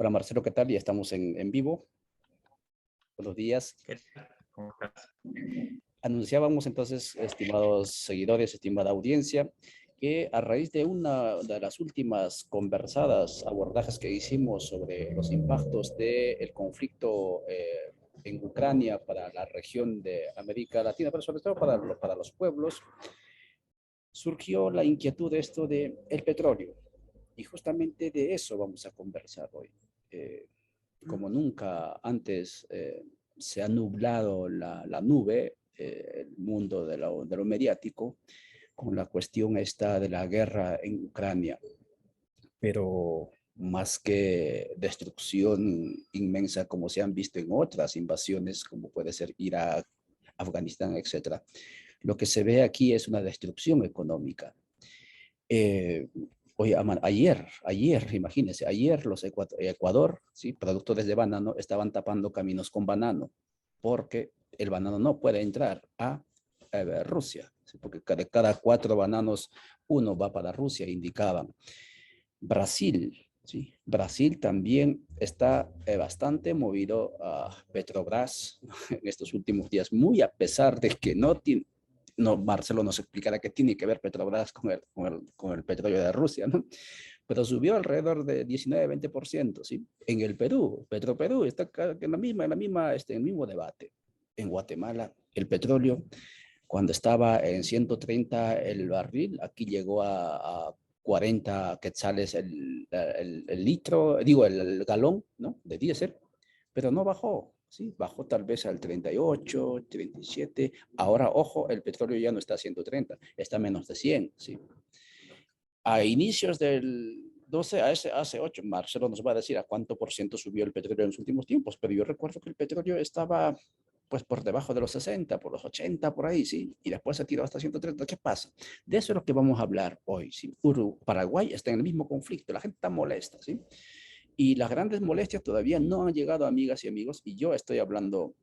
Hola Marcelo, ¿qué tal? Ya estamos en vivo. Buenos días. ¿Qué tal? ¿Cómo estás? Anunciábamos entonces, estimados seguidores, estimada audiencia, que a raíz de una de las últimas conversadas, abordajes que hicimos sobre los impactos del conflicto en Ucrania para la región de América Latina, pero sobre todo para los pueblos, surgió la inquietud de esto del petróleo. Y justamente de eso vamos a conversar hoy. Como nunca antes se ha nublado la nube, el mundo de lo mediático, con la cuestión esta de la guerra en Ucrania. Pero más que destrucción inmensa como se han visto en otras invasiones, como puede ser Irak, Afganistán, etcétera, lo que se ve aquí es una destrucción económica. Eh, Oye, ayer, imagínense, ayer los Ecuador, ¿sí? Productores de banano estaban tapando caminos con banano porque el banano no puede entrar a Rusia, ¿sí? Porque de cada 4 bananos, uno va para Rusia, indicaban. Brasil, ¿sí? Brasil también está bastante movido a Petrobras en estos últimos días, muy a pesar de que no tiene, no, Marcelo nos explicará qué tiene que ver Petrobras con el petróleo de Rusia, ¿no? Pero subió alrededor de 19-20%, ¿sí? En el Perú, Petroperú está en el mismo debate. En Guatemala, el petróleo, cuando estaba en 130 el barril, aquí llegó a 40 quetzales el litro, digo, el galón, ¿no? De diésel, pero no bajó, ¿sí? Bajó tal vez al 38, 37. Ahora, ojo, el petróleo ya no está a 130, está a menos de 100, ¿sí? A inicios del 12, hace 8, Marcelo nos va a decir a cuánto por ciento subió el petróleo en los últimos tiempos, pero yo recuerdo que el petróleo estaba pues por debajo de los 60, por los 80, por ahí, ¿sí? Y después se tiró hasta 130. ¿Qué pasa? De eso es lo que vamos a hablar hoy, ¿sí? Paraguay está en el mismo conflicto, la gente está molesta, ¿sí? Y las grandes molestias todavía no han llegado, amigas y amigos, y yo estoy hablando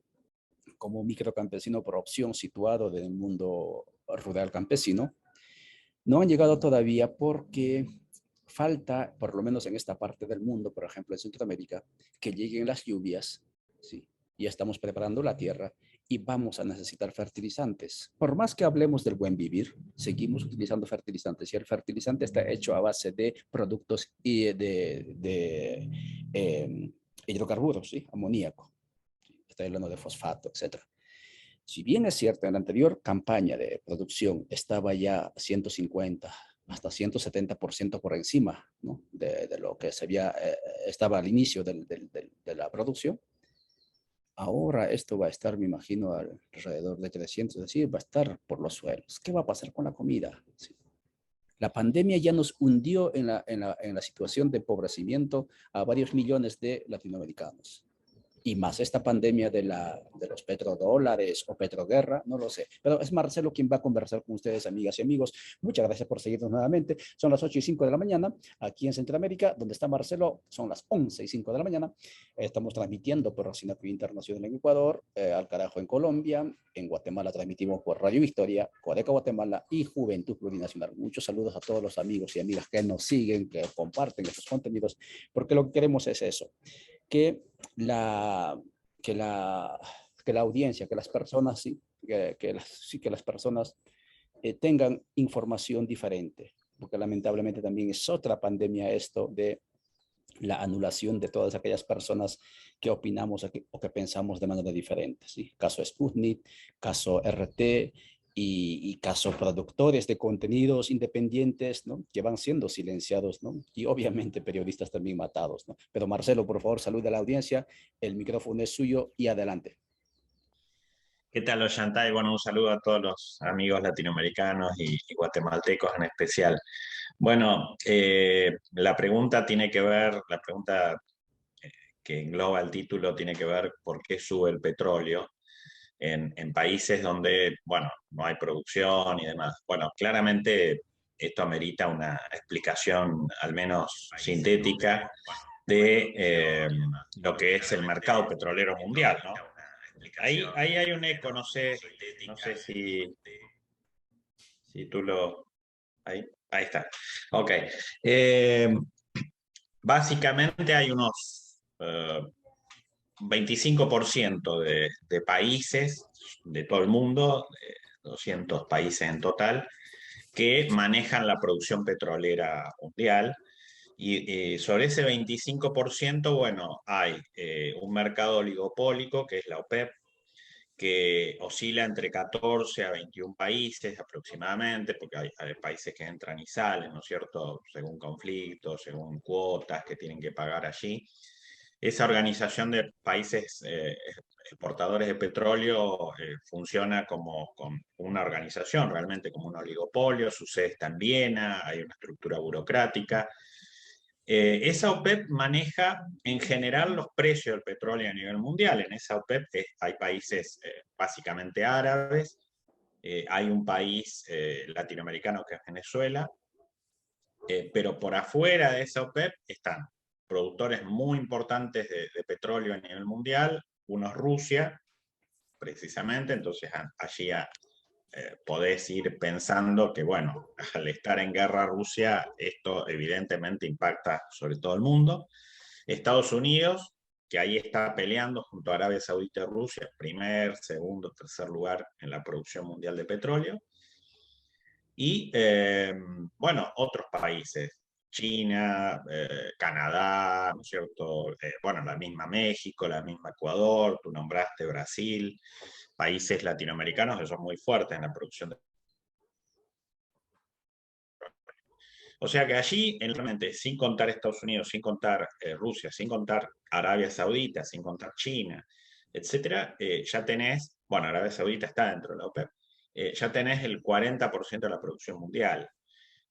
como microcampesino por opción situado del mundo rural campesino, no han llegado todavía porque falta, por lo menos en esta parte del mundo, por ejemplo en Centroamérica, que lleguen las lluvias, ¿sí? Ya estamos preparando la tierra y vamos a necesitar fertilizantes. Por más que hablemos del buen vivir, seguimos utilizando fertilizantes y el fertilizante está hecho a base de productos y eh, hidrocarburos, ¿sí? Amoníaco. Estoy hablando de fosfato, etcétera. Si bien es cierto, en la anterior campaña de producción estaba ya 150 hasta 170% por encima, ¿no? de lo que se había, estaba al inicio de la producción, ahora esto va a estar, me imagino, alrededor de 300, es decir, va a estar por los suelos. ¿Qué va a pasar con la comida? Sí. La pandemia ya nos hundió en la situación de empobrecimiento a varios millones de latinoamericanos y más esta pandemia de los petrodólares o petroguerra, no lo sé. Pero es Marcelo quien va a conversar con ustedes, amigas y amigos. Muchas gracias por seguirnos nuevamente. Son las 8:05 de la mañana, aquí en Centroamérica, donde está Marcelo, son las 11:05 de la mañana. Estamos transmitiendo por Racinacu Internacional en Ecuador, Al Carajo en Colombia, en Guatemala transmitimos por Radio Victoria, Codeca Guatemala y Juventud Plurinacional. Muchos saludos a todos los amigos y amigas que nos siguen, que comparten estos contenidos, porque lo que queremos es eso, que la, que la, que la audiencia, que las personas, sí, que las personas tengan información diferente, porque lamentablemente también es otra pandemia esto de la anulación de todas aquellas personas que opinamos o que pensamos de manera diferente, ¿sí? Caso Sputnik, caso RT, y caso productores de contenidos independientes, ¿no? Que van siendo silenciados, ¿no? Y obviamente periodistas también matados, ¿no? Pero Marcelo, por favor, saluda a la audiencia, el micrófono es suyo y adelante. ¿Qué tal, Ollantay? Bueno, un saludo a todos los amigos latinoamericanos y guatemaltecos en especial. Bueno, la pregunta que engloba el título tiene que ver por qué sube el petróleo en países donde, bueno, no hay producción y demás. Bueno, claramente esto amerita una explicación al menos sintética de lo que es el mercado petrolero mundial, ¿no? Ahí hay un eco, no sé si tú lo... Ahí está. Ok. Eh, Básicamente hay unos 25% de países de todo el mundo, 200 países en total, que manejan la producción petrolera mundial. Y sobre ese 25%, bueno, hay un mercado oligopólico, que es la OPEP, que oscila entre 14 a 21 países aproximadamente, porque hay países que entran y salen, ¿no es cierto?, según conflictos, según cuotas que tienen que pagar allí. Esa organización de países exportadores de petróleo funciona como una organización, realmente como un oligopolio, su sede está en Viena, hay una estructura burocrática. Esa OPEP maneja en general los precios del petróleo a nivel mundial. En esa OPEP hay países básicamente árabes, hay un país latinoamericano que es Venezuela, pero por afuera de esa OPEP están productores muy importantes de petróleo a nivel mundial, uno es Rusia, precisamente, entonces allí podés ir pensando que, bueno, al estar en guerra Rusia, esto evidentemente impacta sobre todo el mundo. Estados Unidos, que ahí está peleando junto a Arabia Saudita y Rusia, primer, segundo, tercer lugar en la producción mundial de petróleo. Y, bueno, otros países, China, Canadá, ¿no es cierto? Bueno, la misma México, la misma Ecuador, tú nombraste Brasil, países latinoamericanos que son muy fuertes en la producción de... O sea que allí, realmente, sin contar Estados Unidos, sin contar Rusia, sin contar Arabia Saudita, sin contar China, etcétera, ya tenés, bueno, Arabia Saudita está dentro de la OPEP, ya tenés el 40% de la producción mundial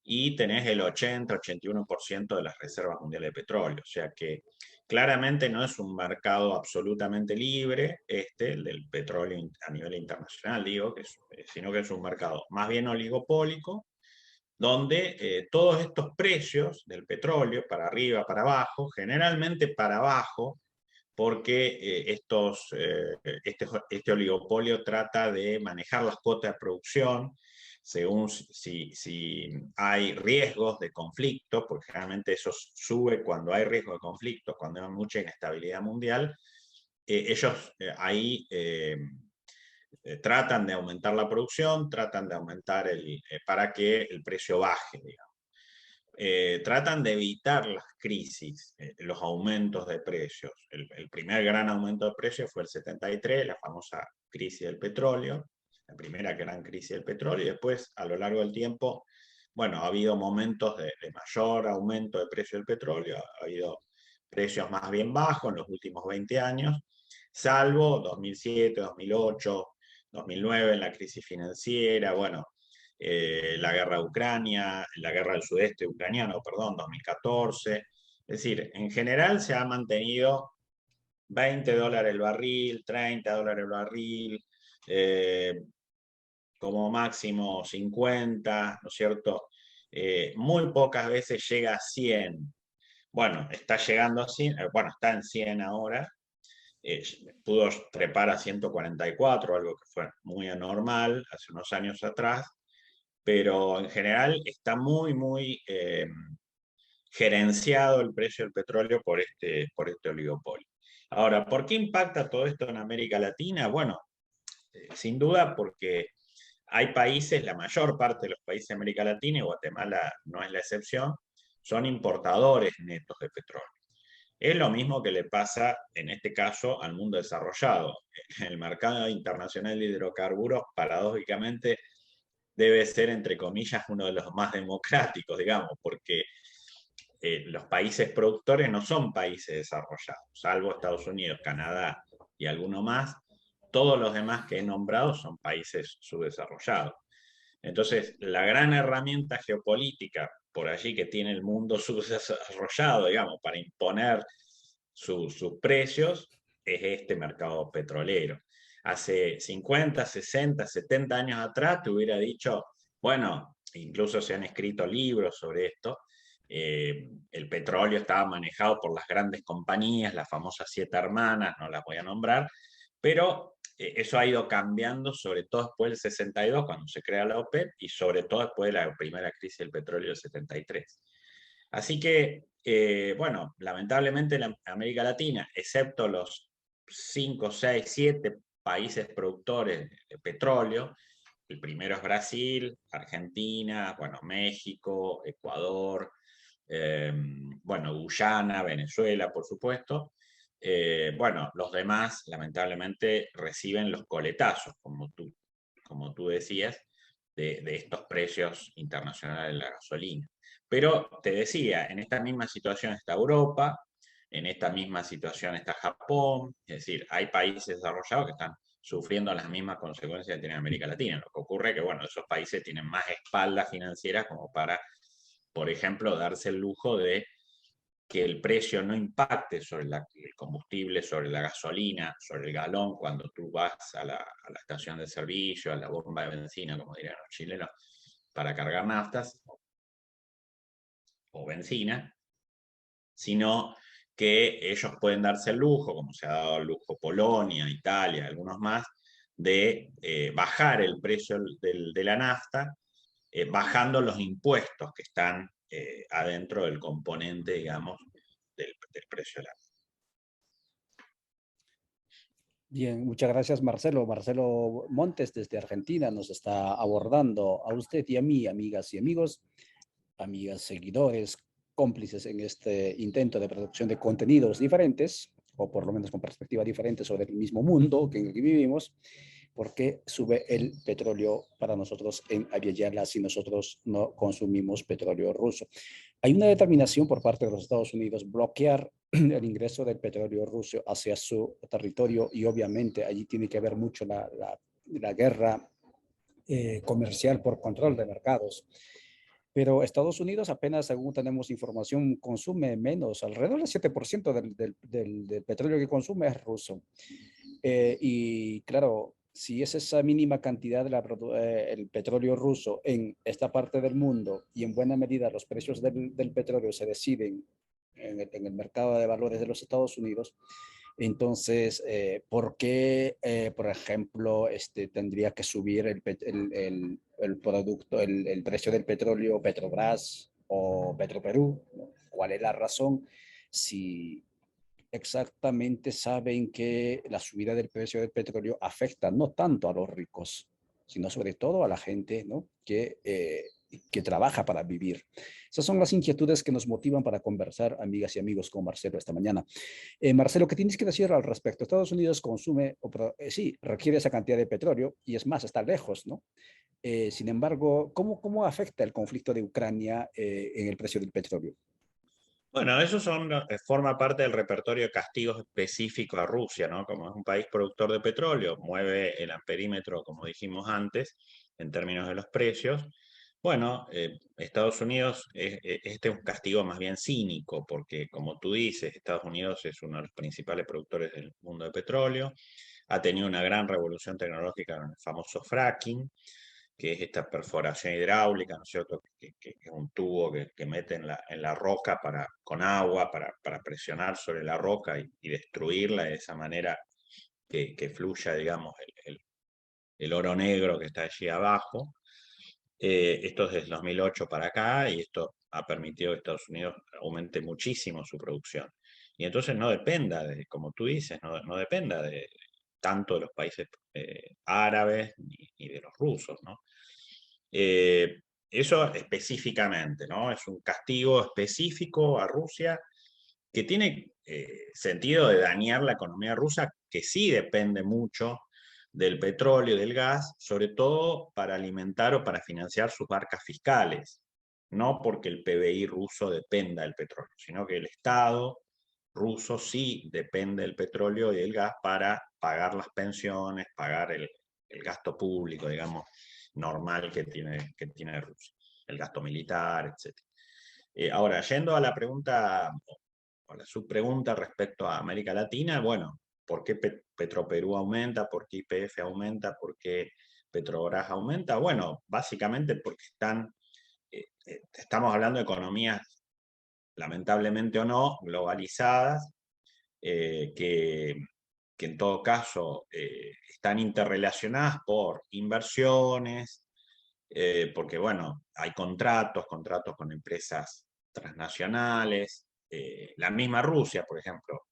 y tenés el 80-81% de las reservas mundiales de petróleo. O sea que claramente no es un mercado absolutamente libre, el del petróleo a nivel internacional, digo, sino que es un mercado más bien oligopólico, donde todos estos precios del petróleo, para arriba, para abajo, generalmente para abajo, porque este oligopolio trata de manejar las cuotas de producción según si hay riesgos de conflicto, porque generalmente eso sube cuando hay riesgo de conflicto, cuando hay mucha inestabilidad mundial, ellos ahí tratan de aumentar la producción, tratan de aumentar para que el precio baje, digamos. Tratan de evitar las crisis, los aumentos de precios. El primer gran aumento de precios fue el 73, la famosa crisis del petróleo, la primera gran crisis del petróleo, y después, a lo largo del tiempo, bueno, ha habido momentos de mayor aumento de precio del petróleo, ha habido precios más bien bajos en los últimos 20 años, salvo 2007, 2008, 2009 en la crisis financiera, bueno, la guerra de Ucrania, la guerra del sudeste ucraniano, perdón, 2014. Es decir, en general se ha mantenido $20 el barril, $30 el barril, como máximo 50, ¿no es cierto? Muy pocas veces llega a 100. Bueno, está llegando a 100, bueno, está en 100 ahora, pudo trepar a 144, algo que fue muy anormal hace unos años atrás, pero en general está muy gerenciado el precio del petróleo por este oligopolio. Ahora, ¿por qué impacta todo esto en América Latina? Bueno, sin duda porque hay países, la mayor parte de los países de América Latina, y Guatemala no es la excepción, son importadores netos de petróleo. Es lo mismo que le pasa, en este caso, al mundo desarrollado. El mercado internacional de hidrocarburos, paradójicamente, debe ser, entre comillas, uno de los más democráticos, digamos, porque los países productores no son países desarrollados, salvo Estados Unidos, Canadá y alguno más. Todos los demás que he nombrado son países subdesarrollados. Entonces, la gran herramienta geopolítica por allí que tiene el mundo subdesarrollado, digamos, para imponer sus precios, es este mercado petrolero. Hace 50, 60, 70 años atrás te hubiera dicho, bueno, incluso se han escrito libros sobre esto, el petróleo estaba manejado por las grandes compañías, las famosas 7 hermanas, no las voy a nombrar, pero eso ha ido cambiando, sobre todo después del 62, cuando se crea la OPEP, y sobre todo después de la primera crisis del petróleo del 73. Así que bueno, lamentablemente en América Latina, excepto los 5, 6, 7 países productores de petróleo, el primero es Brasil, Argentina, bueno, México, Ecuador, bueno, Guyana, Venezuela, por supuesto. Bueno, los demás, lamentablemente, reciben los coletazos, como tú decías, de estos precios internacionales de la gasolina. Pero te decía, en esta misma situación está Europa, en esta misma situación está Japón, es decir, hay países desarrollados que están sufriendo las mismas consecuencias que tiene América Latina. Lo que ocurre es que, bueno, esos países tienen más espalda financiera como para, por ejemplo, darse el lujo de que el precio no impacte sobre el combustible, sobre la gasolina, sobre el galón, cuando tú vas a la estación de servicio, a la bomba de benzina, como dirían los chilenos, para cargar naftas o benzina, sino que ellos pueden darse el lujo, como se ha dado el lujo Polonia, Italia, algunos más, de bajar el precio de la nafta, bajando los impuestos que están adentro del componente, digamos, del precio de la nafta. Bien, muchas gracias, Marcelo. Marcelo Montes desde Argentina nos está abordando a usted y a mí, amigas y amigos, amigas, seguidores, cómplices en este intento de producción de contenidos diferentes, o por lo menos con perspectiva diferente sobre el mismo mundo en el que vivimos, porque sube el petróleo para nosotros en Aviala si nosotros no consumimos petróleo ruso. Hay una determinación por parte de los Estados Unidos bloquear el ingreso del petróleo ruso hacia su territorio y obviamente allí tiene que ver mucho la guerra comercial por control de mercados. Pero Estados Unidos apenas, según tenemos información, consume menos, alrededor del 7% del petróleo que consume es ruso. Y claro, si es esa mínima cantidad el petróleo ruso en esta parte del mundo y en buena medida los precios del petróleo se deciden en el mercado de valores de los Estados Unidos, entonces, ¿por qué, por ejemplo, tendría que subir el producto, el precio del petróleo Petrobras o Petroperú? ¿No? ¿Cuál es la razón? Si exactamente saben que la subida del precio del petróleo afecta no tanto a los ricos, sino sobre todo a la gente, ¿no? que trabaja para vivir. Esas son las inquietudes que nos motivan para conversar, amigas y amigos, con Marcelo esta mañana. Marcelo, ¿qué tienes que decir al respecto? Estados Unidos consume, sí, requiere esa cantidad de petróleo y es más, está lejos, ¿no? Sin embargo, ¿cómo afecta el conflicto de Ucrania en el precio del petróleo? Bueno, eso forma parte del repertorio de castigos específico a Rusia, ¿no? Como es un país productor de petróleo, mueve el amperímetro, como dijimos antes, en términos de los precios. Bueno, Estados Unidos, este es un castigo más bien cínico, porque como tú dices, Estados Unidos es uno de los principales productores del mundo de petróleo, ha tenido una gran revolución tecnológica con el famoso fracking, que es esta perforación hidráulica, ¿no es cierto? Que es un tubo que mete en la roca con agua para presionar sobre la roca y destruirla de esa manera que fluya, digamos, el oro negro que está allí abajo. Esto es desde 2008 para acá y esto ha permitido que Estados Unidos aumente muchísimo su producción. Y entonces no dependa, como tú dices, no dependa de tanto de los países árabes ni de los rusos, ¿no? Eso específicamente, ¿no? Es un castigo específico a Rusia que tiene sentido de dañar la economía rusa, que sí depende mucho del petróleo y del gas, sobre todo para alimentar o para financiar sus arcas fiscales, no porque el PBI ruso dependa del petróleo, sino que el Estado ruso sí depende del petróleo y del gas para pagar las pensiones, pagar el gasto público, digamos, normal que tiene Rusia, el gasto militar, etc. Ahora, yendo a la pregunta, o la subpregunta respecto a América Latina, bueno, ¿por qué Petroperú aumenta? ¿Por qué YPF aumenta? ¿Por qué Petrobras aumenta? Bueno, básicamente porque estamos hablando de economías, lamentablemente o no, globalizadas, que en todo caso están interrelacionadas por inversiones, porque bueno, hay contratos con empresas transnacionales, la misma Rusia, por ejemplo,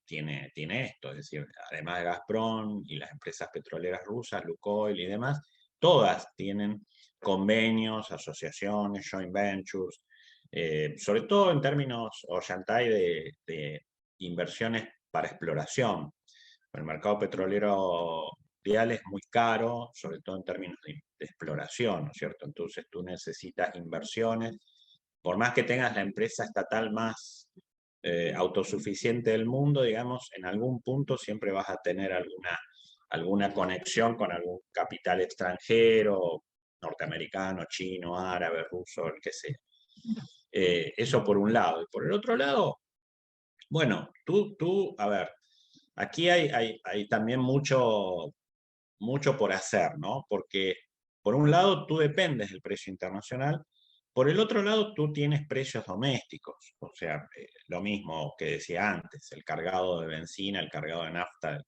tiene esto, es decir, además de Gazprom y las empresas petroleras rusas, Lukoil y demás, todas tienen convenios, asociaciones, joint ventures, sobre todo en términos, Ollantay, de inversiones para exploración. El mercado petrolero mundial es muy caro, sobre todo en términos de exploración, ¿no es cierto? Entonces tú necesitas inversiones, por más que tengas la empresa estatal más autosuficiente del mundo, digamos, en algún punto siempre vas a tener alguna conexión con algún capital extranjero, norteamericano, chino, árabe, ruso, el que sea. Eso por un lado. Y por el otro lado, bueno, a ver, aquí hay también mucho por hacer, ¿no? Porque por un lado tú dependes del precio internacional, por el otro lado tú tienes precios domésticos, o sea, lo mismo que decía antes, el cargado de benzina, el cargado de nafta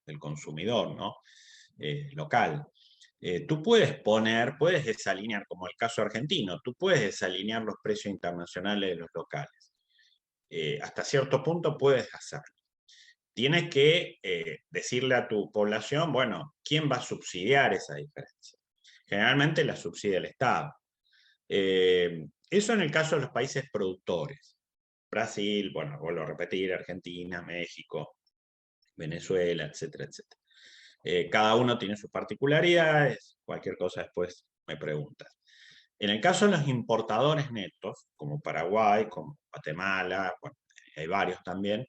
del consumidor, ¿no? Local. Tú puedes desalinear, como el caso argentino, tú puedes desalinear los precios internacionales de los locales. Hasta cierto punto puedes hacerlo. Tienes que decirle a tu población, bueno, ¿quién va a subsidiar esa diferencia? Generalmente la subsidia el Estado. Eso en el caso de los países productores. Brasil, bueno, vuelvo a repetir, Argentina, México, Venezuela, etcétera, etcétera. Cada uno tiene sus particularidades, cualquier cosa después me preguntas. En el caso de los importadores netos, como Paraguay, como Guatemala, bueno, hay varios también.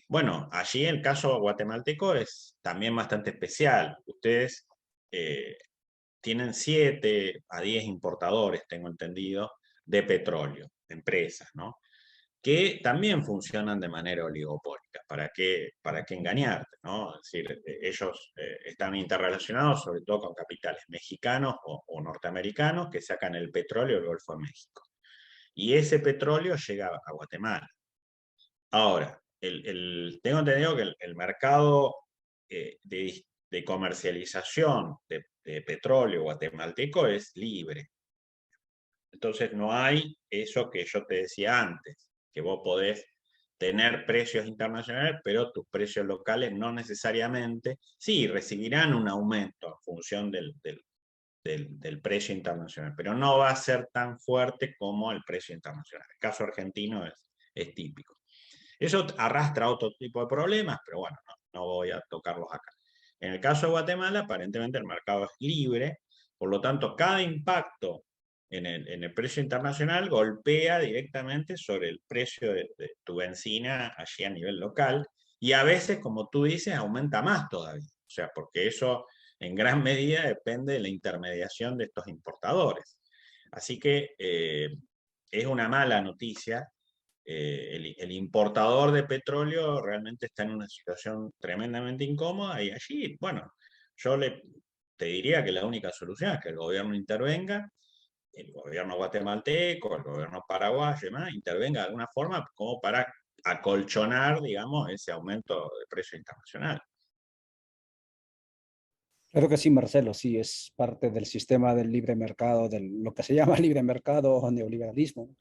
Bueno, allí el caso guatemalteco es también bastante especial. Ustedes tienen 7 a 10 importadores, tengo entendido, de petróleo, empresas, ¿no? Que también funcionan de manera oligopólica. ¿Para qué engañarte? ¿No? Es decir, ellos están interrelacionados sobre todo con capitales mexicanos o norteamericanos que sacan el petróleo del Golfo de México. Y ese petróleo llega a Guatemala. Ahora, tengo entendido que el mercado de comercialización de petróleo guatemalteco es libre. Entonces no hay eso que yo te decía antes, que vos podés tener precios internacionales, pero tus precios locales no necesariamente, sí, recibirán un aumento en función del precio internacional, pero no va a ser tan fuerte como el precio internacional. El caso argentino es típico. Eso arrastra otro tipo de problemas, pero bueno, no voy a tocarlos acá. En el caso de Guatemala, aparentemente el mercado es libre, por lo tanto, cada impacto en el precio internacional golpea directamente sobre el precio de tu benzina allí a nivel local, y a veces, como tú dices, aumenta más todavía. O sea, porque eso en gran medida depende de la intermediación de estos importadores. Así que es una mala noticia. El importador de petróleo realmente está en una situación tremendamente incómoda, y allí, bueno, yo te diría que la única solución es que el gobierno intervenga, el gobierno guatemalteco, el gobierno paraguayo y demás, intervenga de alguna forma como para acolchonar, digamos, ese aumento de precio internacional. Claro que sí, Marcelo, sí, es parte del sistema del libre mercado, de lo que se llama libre mercado o neoliberalismo.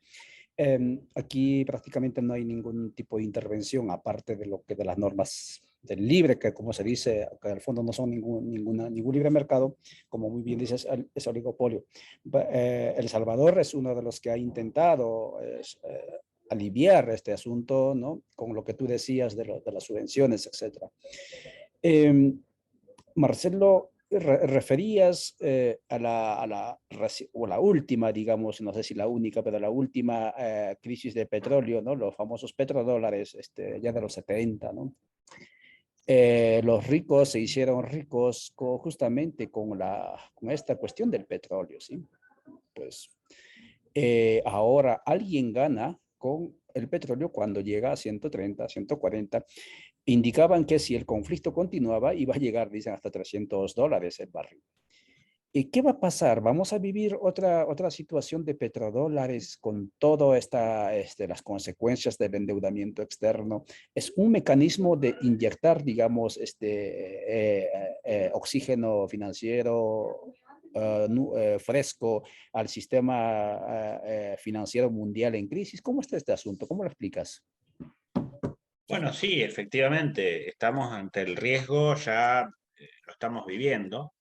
Aquí prácticamente no hay ningún tipo de intervención, aparte de lo que de las normas del libre, que como se dice, que al fondo no son ningún libre mercado, como muy bien dices, es oligopolio. El Salvador es uno de los que ha intentado aliviar este asunto, ¿no? Con lo que tú decías de las subvenciones, etcétera. Marcelo, referías o la última, digamos, no sé si la única, pero la última crisis de petróleo, ¿no? Los famosos petrodólares ya de los 70, ¿no? Los ricos se hicieron ricos justamente con esta cuestión del petróleo, ¿sí? Pues ahora alguien gana con el petróleo cuando llega a 130, 140. Indicaban que si el conflicto continuaba, iba a llegar, dicen, hasta $300 el barril. ¿Y qué va a pasar? ¿Vamos a vivir otra situación de petrodólares con todas las consecuencias del endeudamiento externo? ¿Es un mecanismo de inyectar, digamos, oxígeno financiero fresco al sistema financiero mundial en crisis. ¿Cómo está este asunto? ¿Cómo lo explicas? Bueno, sí, efectivamente, estamos ante el riesgo, ya lo estamos viviendo,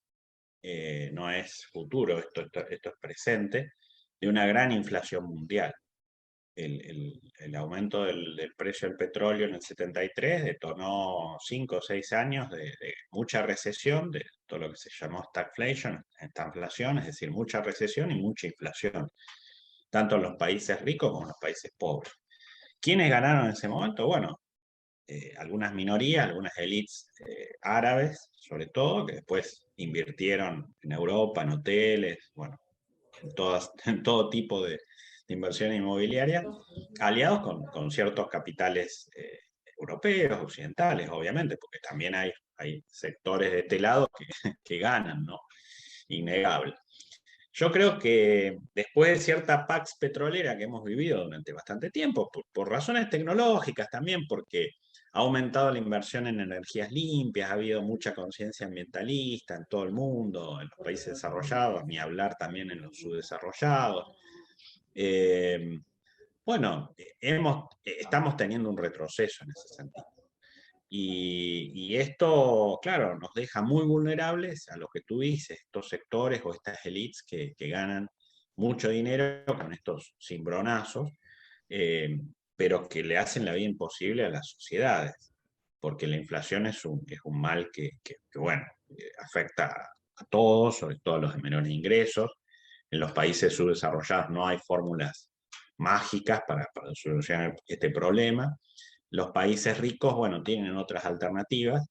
no es futuro, esto es presente, de una gran inflación mundial. El aumento del precio del petróleo en el 73 detonó 5 o 6 años de mucha recesión, de todo lo que se llamó stagflation, esta inflación, es decir, mucha recesión y mucha inflación, tanto en los países ricos como en los países pobres. ¿Quiénes ganaron en ese momento? Bueno, algunas minorías, algunas élites árabes, sobre todo, que después invirtieron en Europa, en hoteles, bueno, en todo tipo de inversiones inmobiliarias, aliados con ciertos capitales europeos, occidentales, obviamente, porque también hay sectores de este lado que ganan, ¿no? Innegable. Yo creo que después de cierta pax petrolera que hemos vivido durante bastante tiempo, por razones tecnológicas también, porque ha aumentado la inversión en energías limpias, ha habido mucha conciencia ambientalista en todo el mundo, en los países desarrollados, ni hablar también en los subdesarrollados. Eh, bueno, estamos teniendo un retroceso en ese sentido. Y esto, claro, nos deja muy vulnerables a lo que tú dices, estos sectores o estas élites que ganan mucho dinero con estos cimbronazos, eh, pero que le hacen la vida imposible a las sociedades, porque la inflación es un mal bueno, afecta a todos, sobre todo a los de menores ingresos. En los países subdesarrollados no hay fórmulas mágicas para solucionar este problema. Los países ricos, bueno, tienen otras alternativas,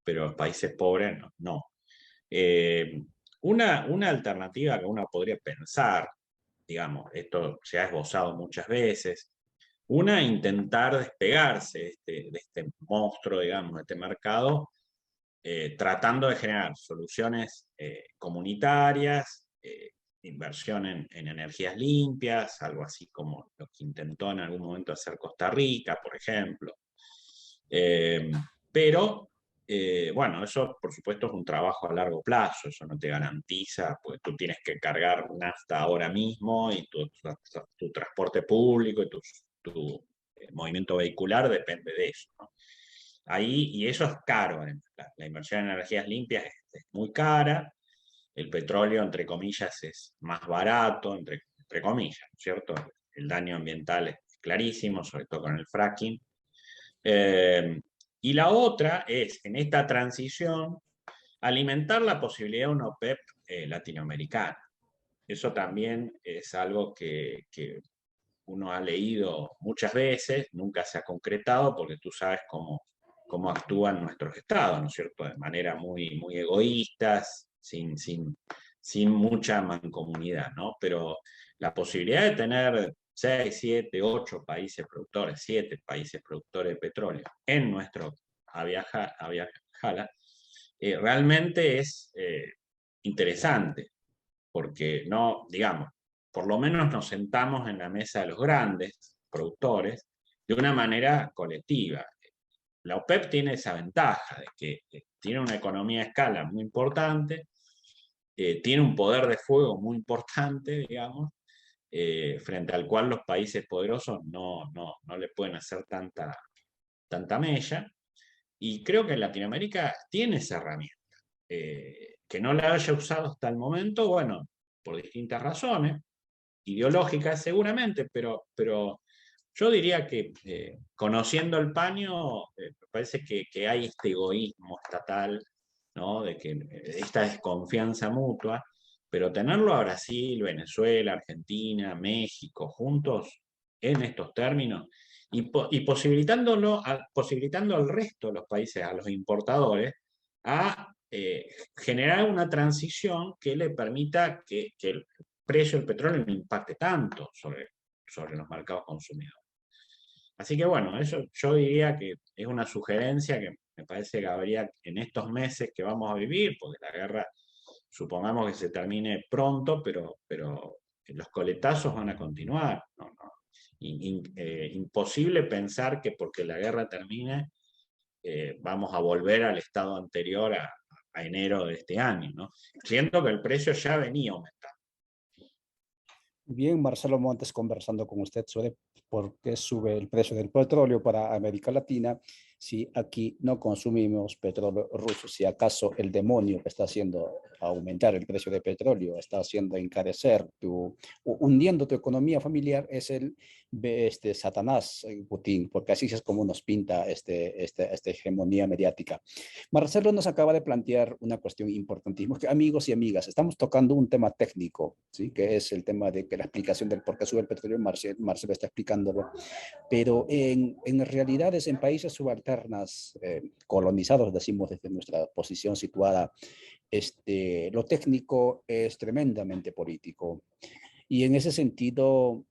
pero los países pobres no. Eh, una alternativa que uno podría pensar, digamos, esto se ha esbozado muchas veces, una, intentar despegarse de este monstruo, digamos, de este mercado, tratando de generar soluciones comunitarias, inversión en energías limpias, algo así como lo que intentó en algún momento hacer Costa Rica, por ejemplo. Eh, pero, bueno, eso por supuesto es un trabajo a largo plazo, eso no te garantiza, pues tú tienes que cargar nafta ahora mismo y tu transporte público y tu movimiento vehicular depende de eso, ¿no? Ahí, y eso es caro, la inversión en energías limpias es muy cara, el petróleo, entre comillas, es más barato, entre comillas, ¿no es cierto? El daño ambiental es clarísimo, sobre todo con el fracking. Eh, y la otra es, en esta transición, alimentar la posibilidad de una OPEP latinoamericana. Eso también es algo que uno ha leído muchas veces, nunca se ha concretado, porque tú sabes cómo actúan nuestros estados, ¿no es cierto? De manera muy egoístas, sin mucha mancomunidad, ¿no? Pero la posibilidad de tener 6, 7, 8 países productores, 7 países productores de petróleo en nuestro Aviala, realmente es interesante, porque no, digamos, por lo menos nos sentamos en la mesa de los grandes productores de una manera colectiva. La OPEP tiene esa ventaja de que tiene una economía de escala muy importante, tiene un poder de fuego muy importante, digamos, frente al cual los países poderosos no le pueden hacer tanta mella. Y creo que Latinoamérica tiene esa herramienta. Que no la haya usado hasta el momento, bueno, por distintas razones, ideológicas seguramente, pero yo diría que conociendo el paño, me parece que hay este egoísmo estatal, ¿no? De que esta desconfianza mutua, pero tenerlo a Brasil, Venezuela, Argentina, México, juntos en estos términos, y posibilitando al resto de los países, a los importadores, a generar una transición que le permita que el precio del petróleo no impacte tanto sobre los mercados consumidores. Así que bueno, eso yo diría que es una sugerencia que me parece que habría en estos meses que vamos a vivir, porque la guerra supongamos que se termine pronto, pero los coletazos van a continuar. No. Imposible pensar que porque la guerra termine vamos a volver al estado anterior a enero de este año, ¿no? Siento que el precio ya venía aumentando. Bien, Marcelo Montes conversando con usted sobre por qué sube el precio del petróleo para América Latina si aquí no consumimos petróleo ruso. Si acaso el demonio que está haciendo aumentar el precio de petróleo, está haciendo encarecer, hundiendo tu economía familiar, es el Satanás, Putin, porque así es como nos pinta esta hegemonía mediática. Marcelo nos acaba de plantear una cuestión importantísima, que amigos y amigas, estamos tocando un tema técnico, ¿sí? Que es el tema de que la explicación del por qué sube el petróleo, Marcelo está explicándolo, pero en realidades en países subalternas, colonizados, decimos desde nuestra posición situada, lo técnico es tremendamente político. Y en ese sentido,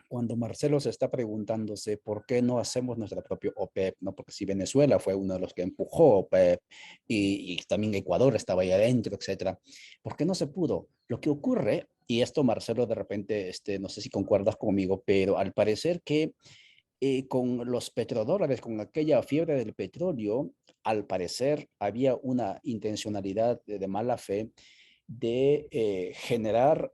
cuando Marcelo se está preguntándose por qué no hacemos nuestra propia OPEP, ¿no? Porque si Venezuela fue uno de los que empujó OPEP y también Ecuador estaba ahí adentro, etcétera, ¿por qué no se pudo? Lo que ocurre, y esto Marcelo de repente, no sé si concuerdas conmigo, pero al parecer que con los petrodólares, con aquella fiebre del petróleo, al parecer había una intencionalidad de mala fe de generar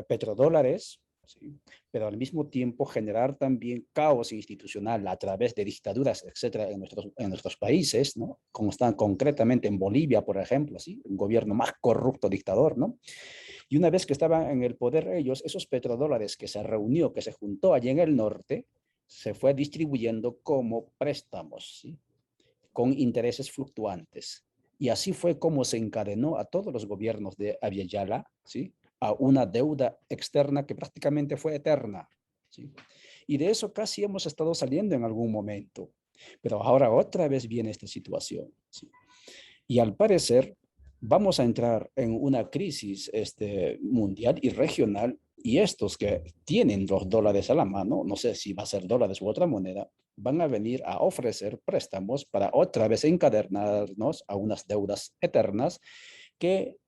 petrodólares, ¿sí? Pero al mismo tiempo generar también caos institucional a través de dictaduras, etcétera, en nuestros países, ¿no? Como están concretamente en Bolivia, por ejemplo, ¿sí? Un gobierno más corrupto dictador, ¿no? Y una vez que estaban en el poder ellos, esos petrodólares que se reunió, que se juntó allí en el norte, se fue distribuyendo como préstamos, ¿sí? Con intereses fluctuantes. Y así fue como se encadenó a todos los gobiernos de Abiyala, ¿sí? A una deuda externa que prácticamente fue eterna, ¿sí? Y de eso casi hemos estado saliendo en algún momento. Pero ahora otra vez viene esta situación, ¿sí? Y al parecer vamos a entrar en una crisis mundial y regional, y estos que tienen los dólares a la mano, no sé si va a ser dólares u otra moneda, van a venir a ofrecer préstamos para otra vez encadenarnos a unas deudas eternas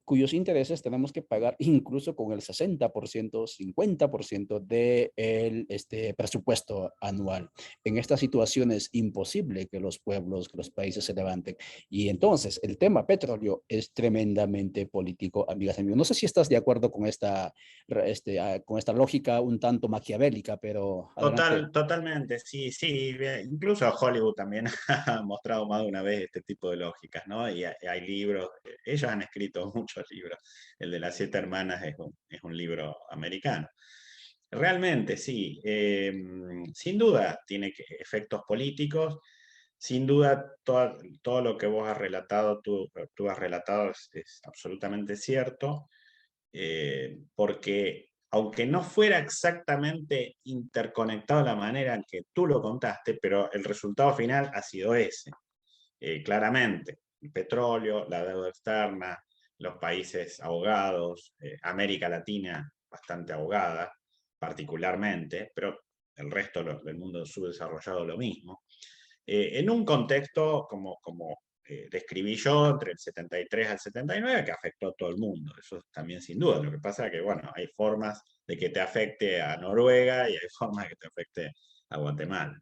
cuyos intereses tenemos que pagar incluso con el 60%, 50% del presupuesto anual. En esta situación es imposible que los pueblos, que los países se levanten. Y entonces el tema petróleo es tremendamente político, amigas y amigos. No sé si estás de acuerdo con esta lógica un tanto maquiavélica, pero adelante. Totalmente, sí, sí. Incluso Hollywood también ha mostrado más de una vez este tipo de lógicas, ¿no? Y hay libros, ellos han escrito muchos libros. El de las siete hermanas es un libro americano. Realmente, sí. Sin duda tiene efectos políticos. Sin duda, todo lo que vos has relatado, tú has relatado es absolutamente cierto, porque aunque no fuera exactamente interconectado de la manera en que tú lo contaste, pero el resultado final ha sido ese. Claramente, el petróleo, la deuda externa, los países ahogados, América Latina bastante ahogada, particularmente, pero el resto del mundo subdesarrollado lo mismo. En un contexto como describí yo, entre el 73 al 79, que afectó a todo el mundo. Eso también sin duda. Lo que pasa es que, bueno, hay formas de que te afecte a Noruega y hay formas de que te afecte a Guatemala.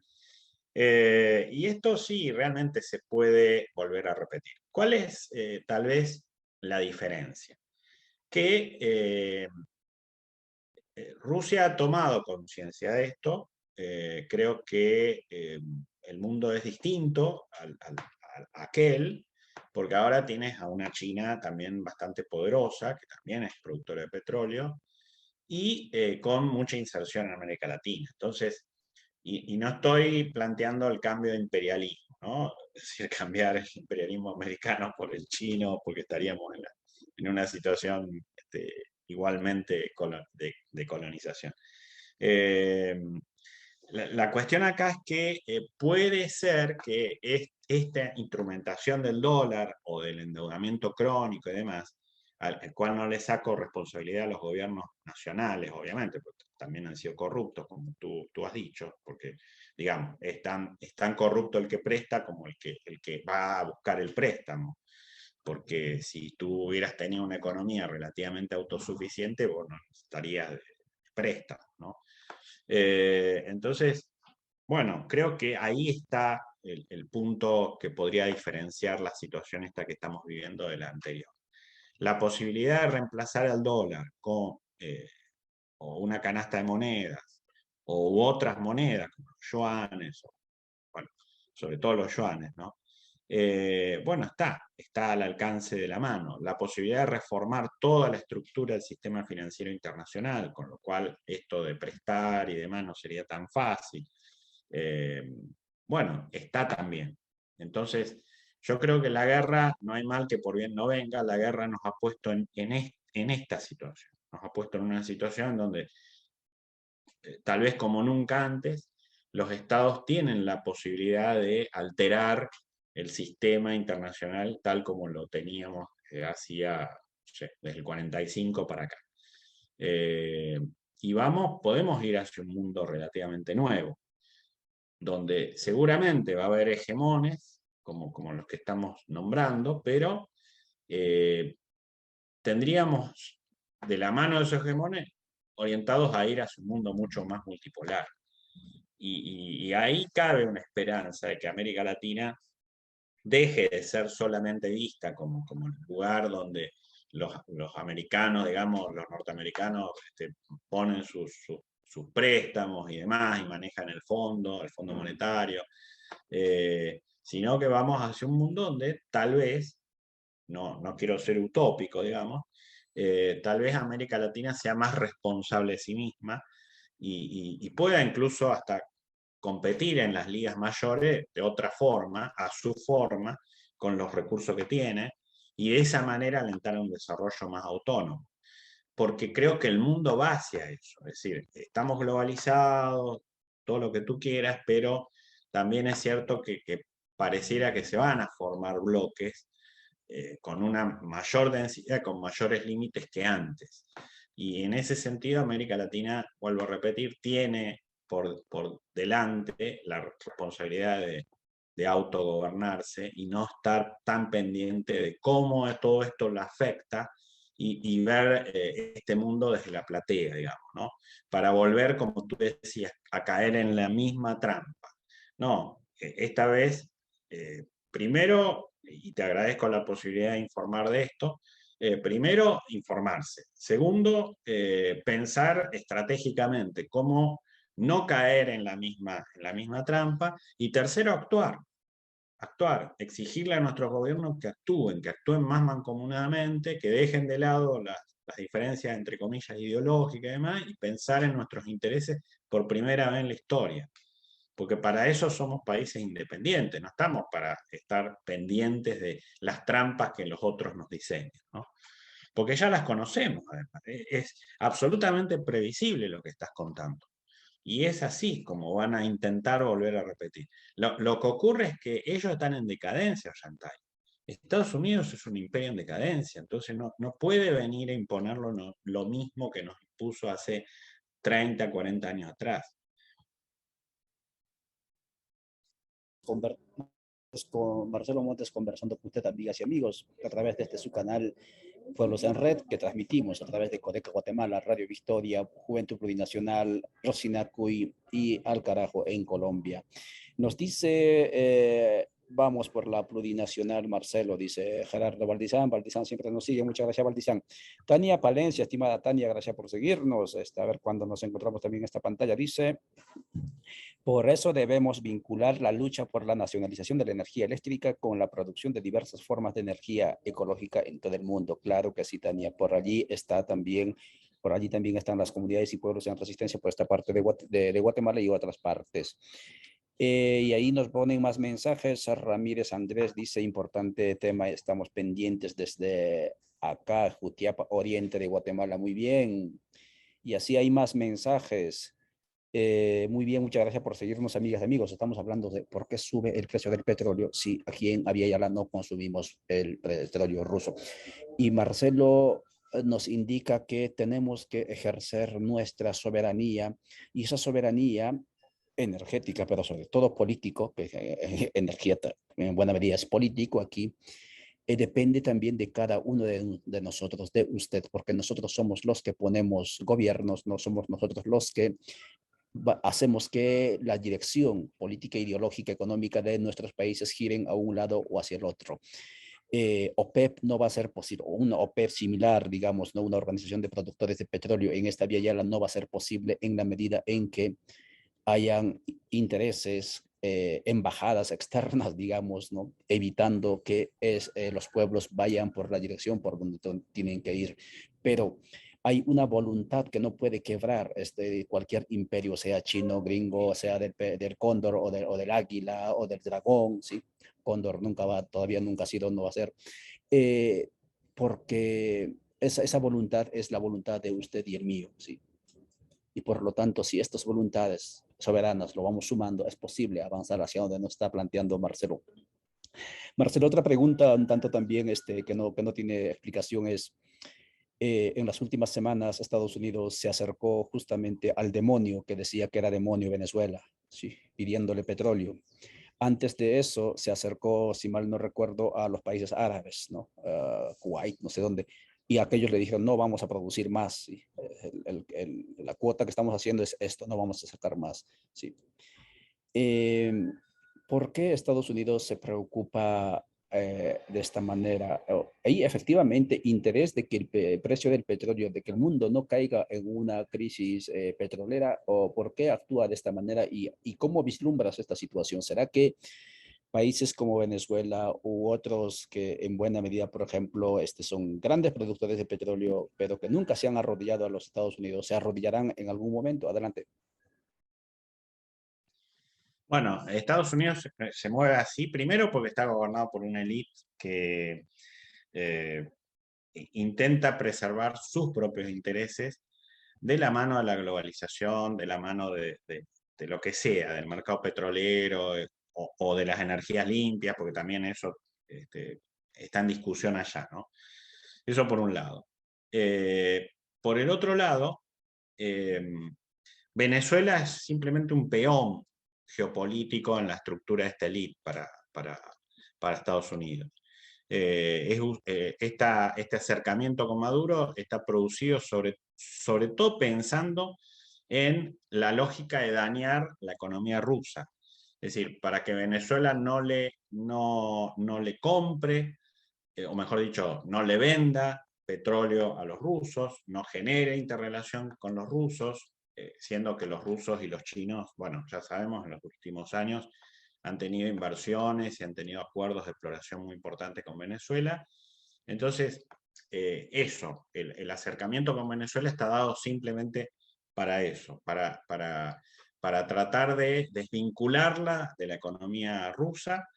Y esto sí, realmente se puede volver a repetir. ¿Cuál es tal vez la diferencia? Que Rusia ha tomado conciencia de esto. Creo que el mundo es distinto a aquel, porque ahora tienes a una China también bastante poderosa, que también es productora de petróleo, y con mucha inserción en América Latina. Entonces, y no estoy planteando el cambio de imperialismo, ¿no? Es decir, cambiar el imperialismo americano por el chino, porque estaríamos en una situación igualmente de colonización. Eh, la cuestión acá es que puede ser que esta instrumentación del dólar o del endeudamiento crónico y demás, al cual no le saco responsabilidad a los gobiernos nacionales, obviamente, porque también han sido corruptos, como tú has dicho, porque, digamos, es tan corrupto el que presta como el que va a buscar el préstamo. Porque si tú hubieras tenido una economía relativamente autosuficiente, vos no estarías de préstamo, ¿no? Entonces, bueno, creo que ahí está el punto que podría diferenciar la situación esta que estamos viviendo de la anterior. La posibilidad de reemplazar al dólar con o una canasta de monedas u otras monedas, como los yuanes, o, bueno, sobre todo los yuanes, ¿no? Bueno, está al alcance de la mano. La posibilidad de reformar toda la estructura del sistema financiero internacional, con lo cual esto de prestar y demás no sería tan fácil. Bueno, está también. Entonces, yo creo que la guerra, no hay mal que por bien no venga, la guerra nos ha puesto en esta situación. Nos ha puesto en una situación donde, tal vez como nunca antes, los estados tienen la posibilidad de alterar el sistema internacional tal como lo teníamos hacía, no sé, desde el 45 para acá. Eh, y podemos ir hacia un mundo relativamente nuevo, donde seguramente va a haber hegemones, como los que estamos nombrando, pero tendríamos de la mano de esos hegemones orientados a ir hacia un mundo mucho más multipolar. Y ahí cabe una esperanza de que América Latina deje de ser solamente vista como el lugar donde los americanos, digamos, los norteamericanos ponen sus préstamos y demás y manejan el Fondo Monetario, sino que vamos hacia un mundo donde tal vez, no quiero ser utópico, digamos, tal vez América Latina sea más responsable de sí misma y pueda incluso hasta competir en las ligas mayores de otra forma, a su forma, con los recursos que tiene, y de esa manera alentar un desarrollo más autónomo. Porque creo que el mundo va hacia eso, es decir, estamos globalizados, todo lo que tú quieras, pero también es cierto que pareciera que se van a formar bloques con una mayor densidad, con mayores límites que antes. Y en ese sentido, América Latina, vuelvo a repetir, tiene por delante la responsabilidad de autogobernarse y no estar tan pendiente de cómo todo esto la afecta y ver este mundo desde la platea, digamos, ¿no? Para volver, como tú decías, a caer en la misma trampa. No, esta vez, primero, y te agradezco la posibilidad de informar de esto, primero, informarse. Segundo, pensar estratégicamente cómo no caer en la misma trampa. Y tercero, actuar, exigirle a nuestros gobiernos que actúen más mancomunadamente, que dejen de lado las diferencias, entre comillas, ideológicas y demás, y pensar en nuestros intereses por primera vez en la historia. Porque para eso somos países independientes, no estamos para estar pendientes de las trampas que los otros nos diseñan, ¿no? Porque ya las conocemos, además. Es absolutamente previsible lo que estás contando. Y es así como van a intentar volver a repetir. Lo que ocurre es que ellos están en decadencia, Ollantay. Estados Unidos es un imperio en decadencia, entonces no puede venir a imponerlo lo mismo que nos impuso hace 30, 40 años atrás. Con Marcelo Montes conversando con usted, amigas y amigos, a través de su canal Pueblos en Red, que transmitimos a través de Codeca Guatemala, Radio Victoria, Juventud Plurinacional, Rosinacuy y Al Carajo en Colombia. Nos dice, vamos por la plurinacional, Marcelo, dice Gerardo Valdizán. Valdizán siempre nos sigue, muchas gracias, Valdizán. Tania Palencia, estimada Tania, gracias por seguirnos. A ver cuándo nos encontramos también en esta pantalla, dice... Por eso debemos vincular la lucha por la nacionalización de la energía eléctrica con la producción de diversas formas de energía ecológica en todo el mundo. Claro que sí, Tania. Por allí también están las comunidades y pueblos en resistencia por esta parte de Guatemala y otras partes. Y ahí nos ponen más mensajes. Ramírez Andrés dice, importante tema, estamos pendientes desde acá, Jutiapa, oriente de Guatemala. Muy bien. Y así hay más mensajes. Muy bien, muchas gracias por seguirnos, amigas y amigos. Estamos hablando de por qué sube el precio del petróleo si aquí en Abya no consumimos el petróleo ruso. Y Marcelo nos indica que tenemos que ejercer nuestra soberanía, y esa soberanía energética, pero sobre todo político, que energía en buena medida es político aquí, depende también de cada uno de nosotros, de usted, porque nosotros somos los que ponemos gobiernos, no somos nosotros los que hacemos que la dirección política, ideológica, económica de nuestros países giren a un lado o hacia el otro. OPEP no va a ser posible, o una OPEP similar, digamos, ¿no? Una organización de productores de petróleo en esta vía ya no va a ser posible en la medida en que hayan intereses, embajadas externas, digamos, ¿no? Evitando que los pueblos vayan por la dirección por donde tienen que ir. Pero hay una voluntad que no puede quebrar cualquier imperio, sea chino, gringo, sea del cóndor o del águila o del dragón, ¿sí? Cóndor nunca va, todavía nunca ha sido, no va a ser, eh, porque esa voluntad es la voluntad de usted y el mío, ¿sí? Y por lo tanto, si estas voluntades soberanas lo vamos sumando, es posible avanzar hacia donde nos está planteando Marcelo. Marcelo, otra pregunta un tanto también que no tiene explicación es, en las últimas semanas Estados Unidos se acercó justamente al demonio que decía que era demonio Venezuela, ¿sí? Pidiéndole petróleo. Antes de eso se acercó, si mal no recuerdo, a los países árabes, ¿no? Kuwait, no sé dónde, y aquellos le dijeron, no vamos a producir más, ¿sí? La cuota que estamos haciendo es esto, no vamos a sacar más, ¿sí? Eh, ¿Por qué Estados Unidos se preocupa de esta manera? Hay efectivamente interés de que el precio del petróleo, de que el mundo no caiga en una crisis petrolera, o por qué actúa de esta manera y cómo vislumbras esta situación. ¿Será que países como Venezuela u otros que en buena medida, por ejemplo, son grandes productores de petróleo, pero que nunca se han arrodillado a los Estados Unidos, se arrodillarán en algún momento? Adelante. Bueno, Estados Unidos se mueve así, primero porque está gobernado por una élite que eh, intenta preservar sus propios intereses de la mano de la globalización, de la mano de lo que sea, del mercado petrolero o de las energías limpias, porque también eso este, está en discusión allá, ¿no? Eso por un lado. Por el otro lado, eh, Venezuela es simplemente un peón geopolítico en la estructura de esta élite para Estados Unidos. Este acercamiento con Maduro está producido sobre todo pensando en la lógica de dañar la economía rusa. Es decir, para que Venezuela no le compre, o mejor dicho, no le venda petróleo a los rusos, no genere interrelación con los rusos, siendo que los rusos y los chinos, bueno, ya sabemos, en los últimos años han tenido inversiones y han tenido acuerdos de exploración muy importantes con Venezuela. Entonces, el acercamiento con Venezuela está dado simplemente para eso, para tratar de desvincularla de la economía rusa,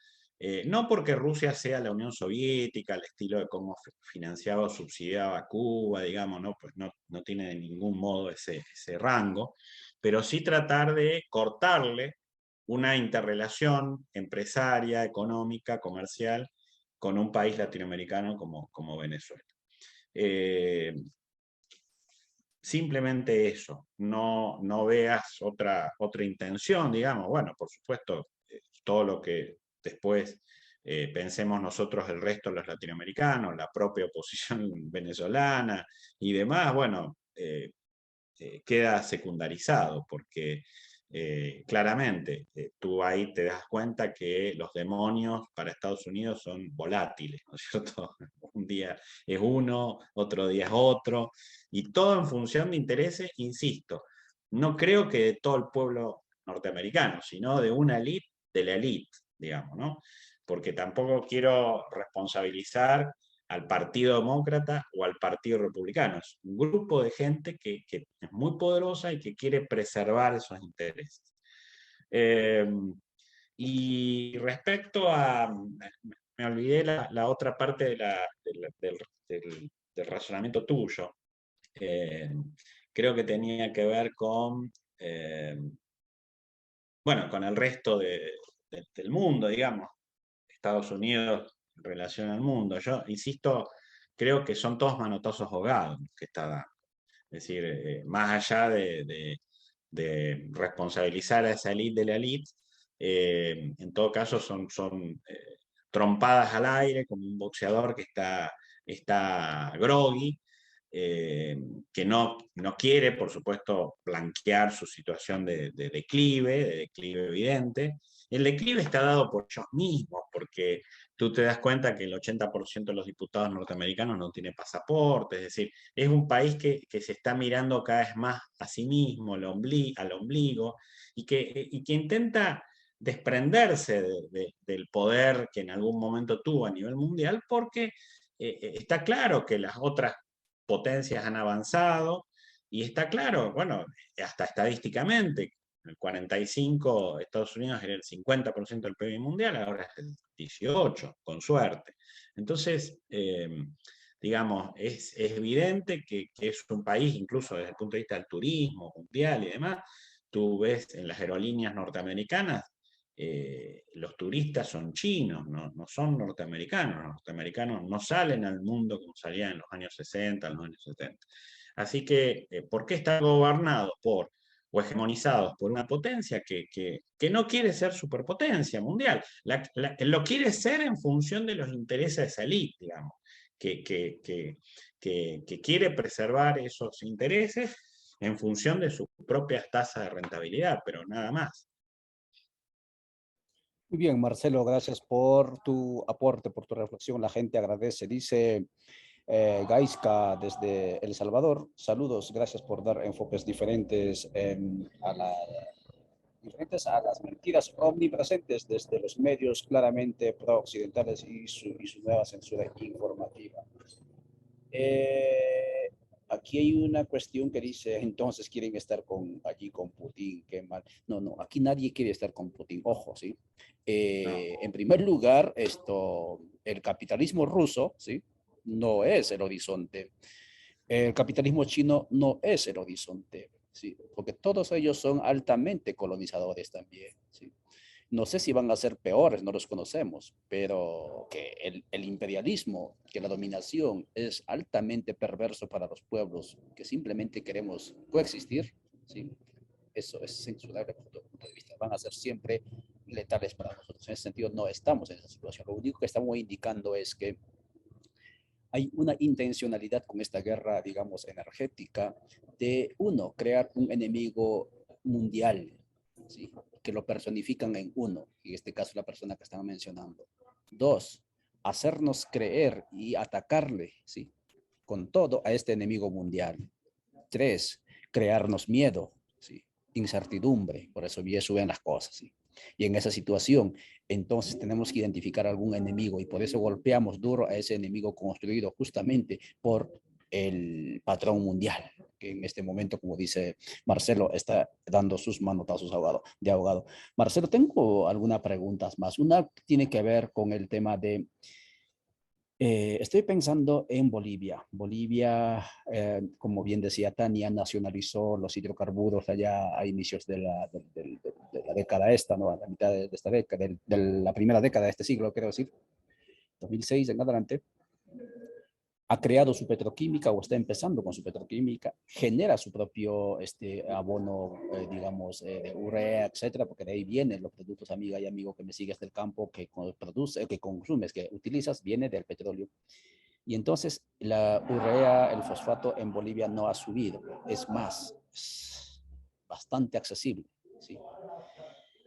no porque Rusia sea la Unión Soviética, al estilo de cómo financiaba o subsidiaba a Cuba, digamos, ¿no? Pues no tiene de ningún modo ese rango, pero sí tratar de cortarle una interrelación empresaria, económica, comercial, con un país latinoamericano como Venezuela. Eh, Simplemente eso, no veas otra intención, digamos. Bueno, por supuesto, todo lo que después pensemos nosotros, el resto de los latinoamericanos, la propia oposición venezolana y demás, bueno, queda secundarizado, porque claramente tú ahí te das cuenta que los demonios para Estados Unidos son volátiles, ¿no es cierto? Un día es uno, otro día es otro, y todo en función de intereses, insisto, no creo que de todo el pueblo norteamericano, sino de una élite, de la élite, digamos, ¿no? Porque tampoco quiero responsabilizar al Partido Demócrata o al Partido Republicano. Es un grupo de gente que es muy poderosa y que quiere preservar esos intereses. Eh, y respecto a, me olvidé la otra parte del razonamiento tuyo. Eh, Creo que tenía que ver eh, bueno, con el resto del mundo, digamos. Estados Unidos en relación al mundo. Yo insisto, creo que son todos manotazos ahogados que está dando. Es decir, más allá de responsabilizar a esa elite de la elite, en todo caso son trompadas al aire, como un boxeador que está groggy, que no quiere, por supuesto, blanquear su situación de declive evidente. El declive está dado por ellos mismos, porque tú te das cuenta que el 80% de los diputados norteamericanos no tiene pasaporte, es decir, es un país que se está mirando cada vez más a sí mismo, al ombligo, y que intenta desprenderse del poder que en algún momento tuvo a nivel mundial, porque está claro que las otras potencias han avanzado, y está claro, bueno, hasta estadísticamente, el 45 Estados Unidos era el 50% del PIB mundial, ahora es el 18, con suerte. Entonces, digamos, es evidente que es un país, incluso desde el punto de vista del turismo mundial y demás, tú ves en las aerolíneas norteamericanas, los turistas son chinos, no son norteamericanos. Los norteamericanos no salen al mundo como salían en los años 60, en los años 70. Así que, ¿por qué están gobernados o hegemonizados por una potencia que no quiere ser superpotencia mundial? Lo quiere ser en función de los intereses de esa élite, digamos, que, que, que, que quiere preservar esos intereses en función de sus propias tasas de rentabilidad, pero nada más. Muy bien, Marcelo, gracias por tu aporte, por tu reflexión. La gente agradece. Dice Gaisca desde El Salvador. Saludos, gracias por dar enfoques diferentes a las mentiras omnipresentes desde los medios claramente pro-occidentales y su nueva censura informativa. Eh, Aquí hay una cuestión que dice, entonces quieren estar allí con Putin, qué mal. No, no, aquí nadie quiere estar con Putin, ojo, ¿sí? No. En primer lugar, el capitalismo ruso, ¿sí? No es el horizonte. El capitalismo chino no es el horizonte, ¿sí? Porque todos ellos son altamente colonizadores también, ¿sí? No sé si van a ser peores, no los conocemos, pero que el imperialismo, que la dominación es altamente perverso para los pueblos que simplemente queremos coexistir, ¿sí? Eso es censurable desde todo punto de vista. Van a ser siempre letales para nosotros. En ese sentido, no estamos en esa situación. Lo único que estamos indicando es que hay una intencionalidad con esta guerra, digamos, energética, de uno, crear un enemigo mundial, ¿sí? Que lo personifican en uno, en este caso la persona que estaba mencionando. Dos, hacernos creer y atacarle, ¿sí? Con todo a este enemigo mundial. Tres, crearnos miedo, ¿sí? Incertidumbre, por eso ya suben las cosas, ¿sí? Y en esa situación, entonces tenemos que identificar algún enemigo y por eso golpeamos duro a ese enemigo construido justamente por el patrón mundial, que en este momento, como dice Marcelo, está dando sus manotazos de ahogado. Marcelo, tengo algunas preguntas más. Una tiene que ver con el tema de estoy pensando en Bolivia. Bolivia, como bien decía Tania, nacionalizó los hidrocarburos allá a inicios de la década esta, ¿no? A la mitad de esta década, de la primera década de este siglo, quiero decir, 2006 en adelante. Ha creado su petroquímica o está empezando con su petroquímica, genera su propio abono, digamos, de urea, etcétera, porque de ahí vienen los productos, amiga y amigo que me sigues del campo, que produce, que consumes, que utilizas, viene del petróleo. Y entonces la urea, el fosfato en Bolivia no ha subido, es más, es bastante accesible, ¿sí?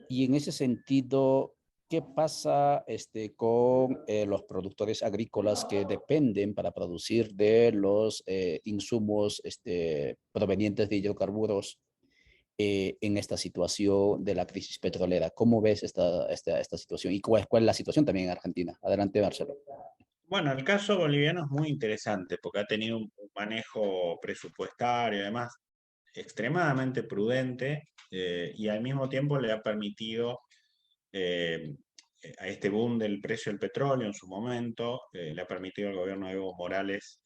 Y en ese sentido, ¿qué pasa con los productores agrícolas que dependen para producir de los insumos provenientes de hidrocarburos en esta situación de la crisis petrolera? ¿Cómo ves esta situación? ¿Y cuál es la situación también en Argentina? Adelante, Marcelo. Bueno, el caso boliviano es muy interesante porque ha tenido un manejo presupuestario, además, extremadamente prudente, y al mismo tiempo le ha permitido, eh, a este boom del precio del petróleo en su momento, le ha permitido al gobierno de Evo Morales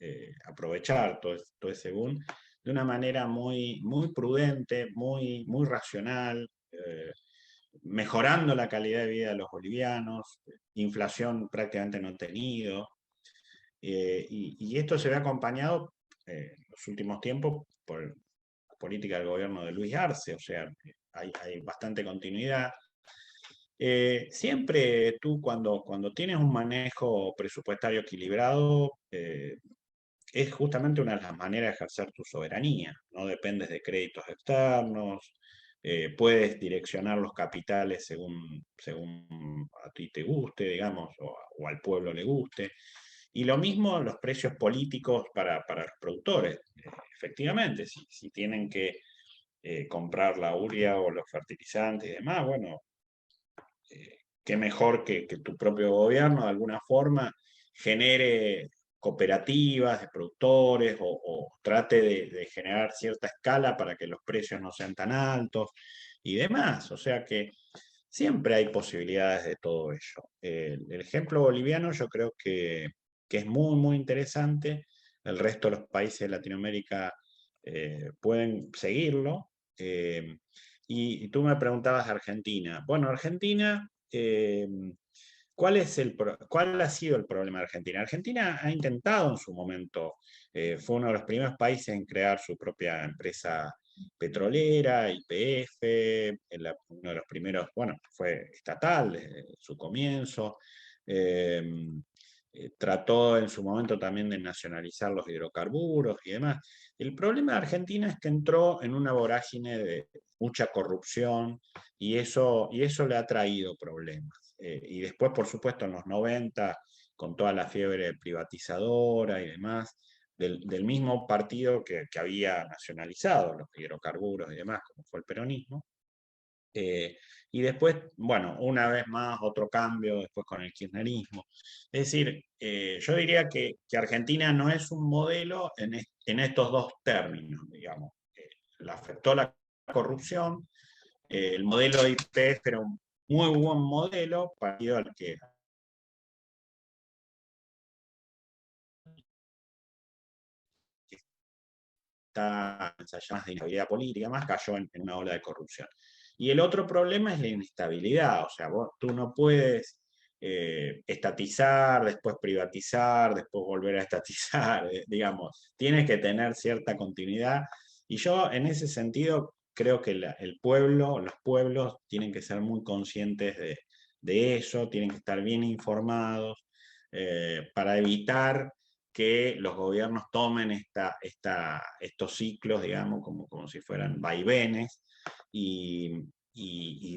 aprovechar todo ese boom de una manera muy prudente, muy racional, mejorando la calidad de vida de los bolivianos, inflación prácticamente no ha tenido. Y esto se ve acompañado en los últimos tiempos por la política del gobierno de Luis Arce, o sea, hay bastante continuidad. Siempre tú cuando tienes un manejo presupuestario equilibrado, es justamente una de las maneras de ejercer tu soberanía. No dependes de créditos externos, puedes direccionar los capitales según a ti te guste, digamos, o al pueblo le guste. Y lo mismo los precios políticos para los productores. Efectivamente, si tienen que comprar la urea o los fertilizantes y demás, bueno, qué mejor que tu propio gobierno de alguna forma genere cooperativas de productores o trate de generar cierta escala para que los precios no sean tan altos y demás. O sea que siempre hay posibilidades de todo ello. El ejemplo boliviano yo creo que es muy, muy interesante. El resto de los países de Latinoamérica pueden seguirlo. Y tú me preguntabas Argentina. Bueno, Argentina, ¿cuál ha sido el problema de Argentina? Argentina ha intentado en su momento, fue uno de los primeros países en crear su propia empresa petrolera, YPF, uno de los primeros, bueno, fue estatal desde su comienzo. eh, Trató en su momento también de nacionalizar los hidrocarburos y demás. El problema de Argentina es que entró en una vorágine de mucha corrupción y eso le ha traído problemas. Y después, por supuesto, en los 90, con toda la fiebre privatizadora y demás, del mismo partido que había nacionalizado los hidrocarburos y demás, como fue el peronismo. Eh, y después, bueno, una vez más otro cambio, después con el kirchnerismo. Es decir, yo diría que Argentina no es un modelo en estos dos términos, digamos. Le afectó la corrupción, el modelo de IPF era un muy buen modelo, parecido al que está ensayando de inestabilidad política, más cayó en una ola de corrupción. Y el otro problema es la inestabilidad, o sea, tú no puedes estatizar, después privatizar, después volver a estatizar, digamos, tienes que tener cierta continuidad. Y yo en ese sentido creo que el pueblo, los pueblos tienen que ser muy conscientes de eso, tienen que estar bien informados para evitar que los gobiernos tomen estos ciclos, digamos, como si fueran vaivenes y, y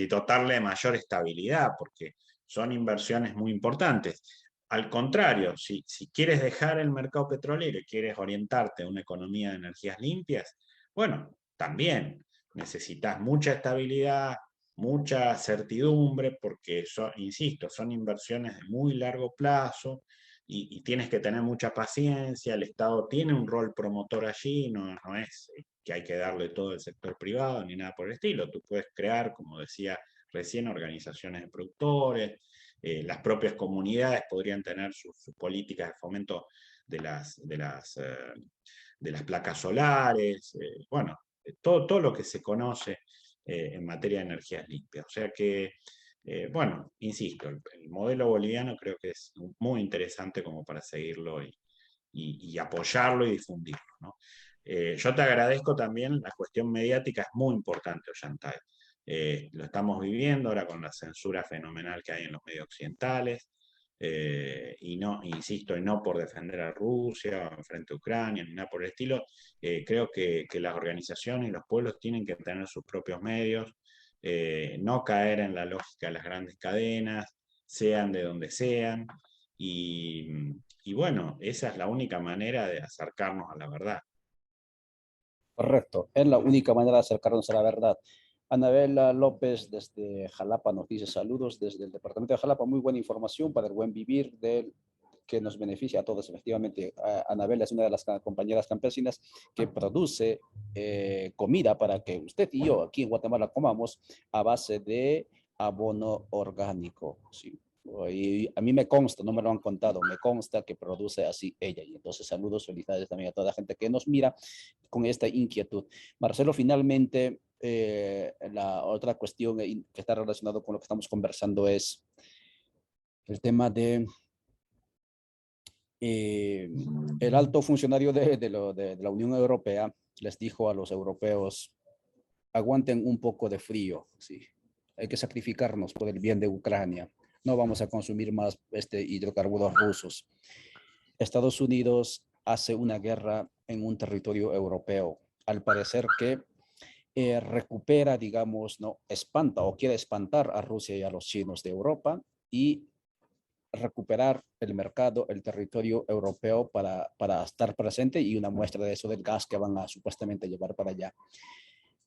dotarle de mayor estabilidad, porque son inversiones muy importantes. Al contrario, si quieres dejar el mercado petrolero y quieres orientarte a una economía de energías limpias, bueno, también necesitas mucha estabilidad, mucha certidumbre, porque, insisto, son inversiones de muy largo plazo y tienes que tener mucha paciencia. El Estado tiene un rol promotor allí, no es que hay que darle todo el sector privado ni nada por el estilo. Tú puedes crear, como decía recién, organizaciones de productores, las propias comunidades podrían tener sus políticas de fomento de las placas solares, bueno, todo lo que se conoce en materia de energías limpias. O sea que, bueno, insisto, el modelo boliviano creo que es muy interesante como para seguirlo y apoyarlo y difundirlo, ¿no? Yo te agradezco también, la cuestión mediática es muy importante, Ollantay. Lo estamos viviendo ahora con la censura fenomenal que hay en los medios occidentales, y no, insisto, y no por defender a Rusia o frente a Ucrania, ni nada por el estilo. Creo que las organizaciones y los pueblos tienen que tener sus propios medios, no caer en la lógica de las grandes cadenas, sean de donde sean, y bueno, esa es la única manera de acercarnos a la verdad. Correcto, es la única manera de acercarnos a la verdad. Anabela López desde Jalapa nos dice saludos desde el departamento de Jalapa, muy buena información para el buen vivir que nos beneficia a todos. Efectivamente, Anabela es una de las compañeras campesinas que produce comida para que usted y yo aquí en Guatemala comamos a base de abono orgánico. ¿Sí? Y a mí me consta, no me lo han contado, me consta que produce así ella. Y entonces saludos, felicidades también a toda la gente que nos mira con esta inquietud. Marcelo, finalmente, la otra cuestión que está relacionado con lo que estamos conversando es el tema de el alto funcionario de la Unión Europea les dijo a los europeos, aguanten un poco de frío, ¿sí? Hay que sacrificarnos por el bien de Ucrania. No vamos a consumir más hidrocarburos rusos. Estados Unidos hace una guerra en un territorio europeo. Al parecer que recupera, digamos, no espanta o quiere espantar a Rusia y a los chinos de Europa y recuperar el mercado, el territorio europeo para estar presente y una muestra de eso del gas que van a supuestamente llevar para allá.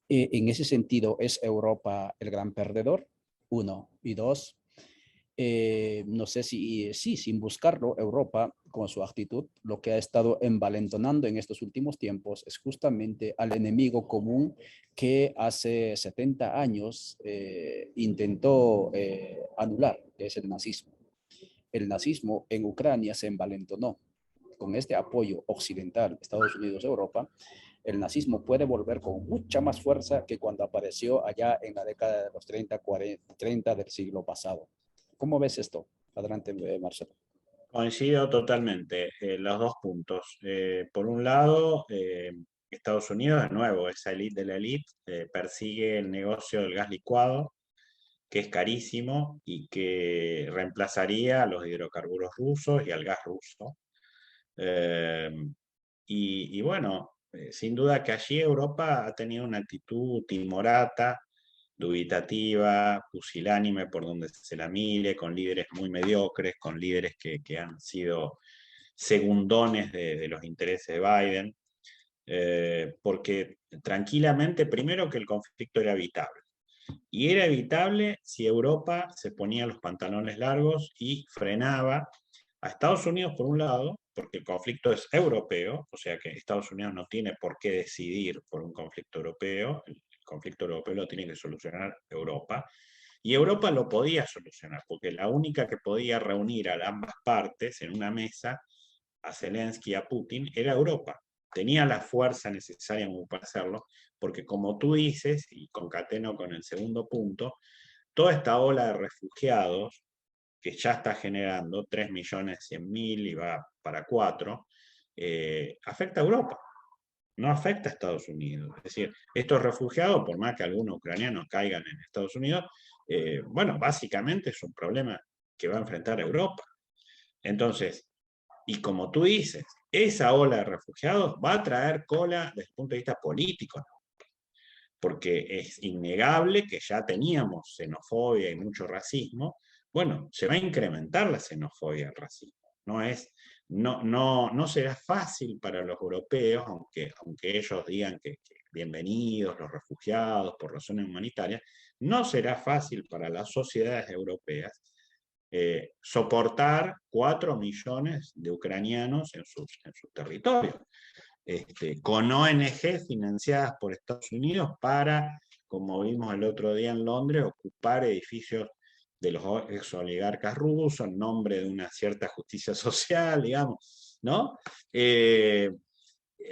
En ese sentido, ¿es Europa el gran perdedor? Uno. Y dos, no sé si sí, sin buscarlo, Europa, con su actitud, lo que ha estado envalentonando en estos últimos tiempos es justamente al enemigo común que hace 70 años intentó anular, que es el nazismo. El nazismo en Ucrania se envalentonó. Con este apoyo occidental, Estados Unidos, Europa, el nazismo puede volver con mucha más fuerza que cuando apareció allá en la década de los 30, 40, 30 del siglo pasado. ¿Cómo ves esto? Adelante, Marcelo. Coincido totalmente, los dos puntos. Por un lado, Estados Unidos, de nuevo, esa élite de la élite, persigue el negocio del gas licuado, que es carísimo y que reemplazaría a los hidrocarburos rusos y al gas ruso. Eh, y bueno, sin duda que allí Europa ha tenido una actitud timorata, dubitativa, pusilánime por donde se la mire, con líderes muy mediocres, con líderes que han sido segundones de los intereses de Biden, porque tranquilamente, primero que el conflicto era evitable. Y era evitable si Europa se ponía los pantalones largos y frenaba a Estados Unidos por un lado, porque el conflicto es europeo, o sea que Estados Unidos no tiene por qué decidir por un conflicto europeo, el conflicto europeo lo tiene que solucionar Europa, y Europa lo podía solucionar, porque la única que podía reunir a ambas partes en una mesa, a Zelensky y a Putin, era Europa. Tenía la fuerza necesaria como para hacerlo, porque como tú dices, y concateno con el segundo punto, toda esta ola de refugiados que ya está generando 3.100.000 y va para 4, afecta a Europa, no afecta a Estados Unidos. Es decir, estos refugiados, por más que algunos ucranianos caigan en Estados Unidos, bueno, básicamente es un problema que va a enfrentar Europa. Entonces, y como tú dices, esa ola de refugiados va a traer cola desde el punto de vista político, ¿no? Porque es innegable que ya teníamos xenofobia y mucho racismo. Bueno, se va a incrementar la xenofobia y el racismo. No será fácil para los europeos, aunque ellos digan que bienvenidos los refugiados por razones humanitarias, no será fácil para las sociedades europeas soportar 4 millones de ucranianos en sus territorios, con ONG financiadas por Estados Unidos para, como vimos el otro día en Londres, ocupar edificios de los ex oligarcas rusos en nombre de una cierta justicia social, digamos, ¿no?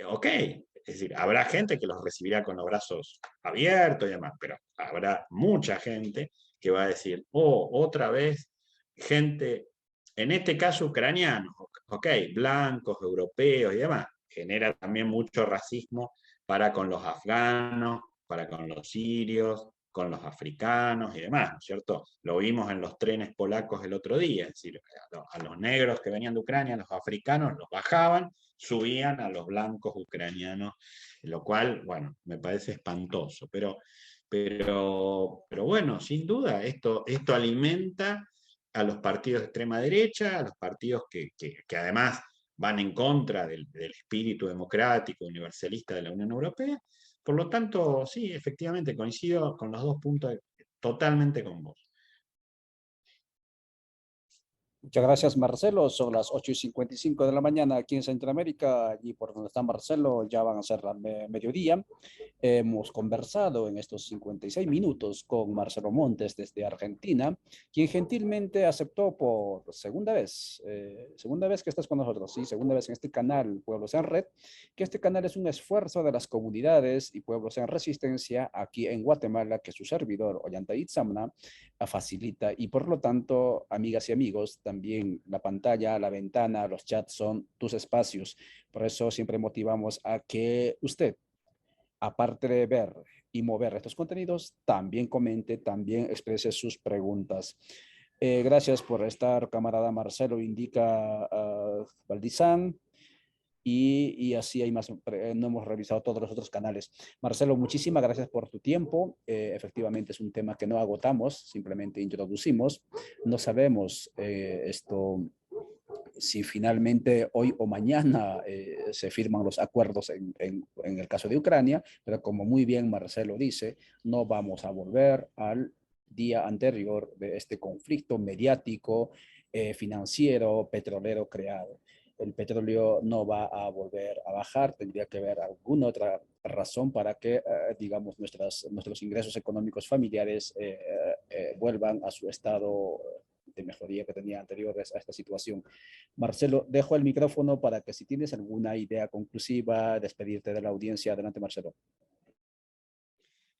Ok, es decir, habrá gente que los recibirá con los brazos abiertos y demás, pero habrá mucha gente que va a decir, oh, otra vez, gente, en este caso ucranianos, ok, blancos, europeos y demás, genera también mucho racismo para con los afganos, para con los sirios, con los africanos y demás, ¿no es cierto? Lo vimos en los trenes polacos el otro día, es decir, a los negros que venían de Ucrania, los africanos, los bajaban, subían a los blancos ucranianos, lo cual, bueno, me parece espantoso, pero bueno, sin duda, esto alimenta a los partidos de extrema derecha, a los partidos que además van en contra del espíritu democrático, universalista de la Unión Europea. Por lo tanto, sí, efectivamente, coincido con los dos puntos totalmente con vos. Muchas gracias, Marcelo. Son las 8:55 de la mañana aquí en Centroamérica. Allí por donde está Marcelo ya van a ser la mediodía. Hemos conversado en estos 56 minutos con Marcelo Montes desde Argentina, quien gentilmente aceptó por segunda vez que estás con nosotros, sí, segunda vez en este canal Pueblos en Red, que este canal es un esfuerzo de las comunidades y pueblos en resistencia aquí en Guatemala, que su servidor, Ollanta Itzamna, facilita y por lo tanto, amigas y amigos, también la pantalla, la ventana, los chats son tus espacios. Por eso siempre motivamos a que usted, aparte de ver y mover estos contenidos, también comente, también exprese sus preguntas. Gracias por estar, camarada Marcelo, indica Valdizán. y así hay más, no hemos revisado todos los otros canales. Marcelo, muchísimas gracias por tu tiempo. Efectivamente es un tema que no agotamos, simplemente introducimos. No sabemos si finalmente hoy o mañana se firman los acuerdos en el caso de Ucrania, pero como muy bien Marcelo dice, no vamos a volver al día anterior de este conflicto mediático, financiero, petrolero creado. El petróleo no va a volver a bajar, tendría que haber alguna otra razón para que, digamos, nuestros ingresos económicos familiares vuelvan a su estado de mejoría que tenía anteriores a esta situación. Marcelo, dejo el micrófono para que si tienes alguna idea conclusiva, despedirte de la audiencia. Adelante, Marcelo.